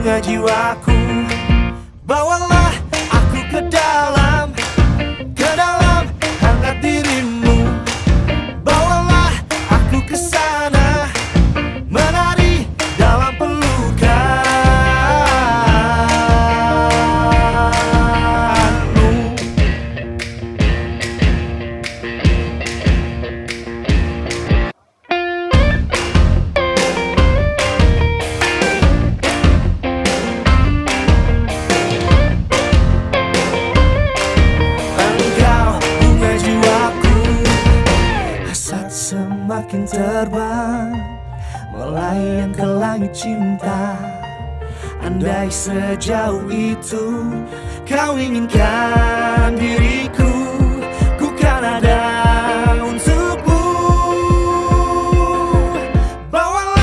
bunga jiwaku. Bawalah aku ke dalam hangat dirimu. Bawalah aku ke sana, menari dalam pelukanmu. Semakin terbang, melayang ke langit cinta. Andai sejauh itu kau inginkan diriku,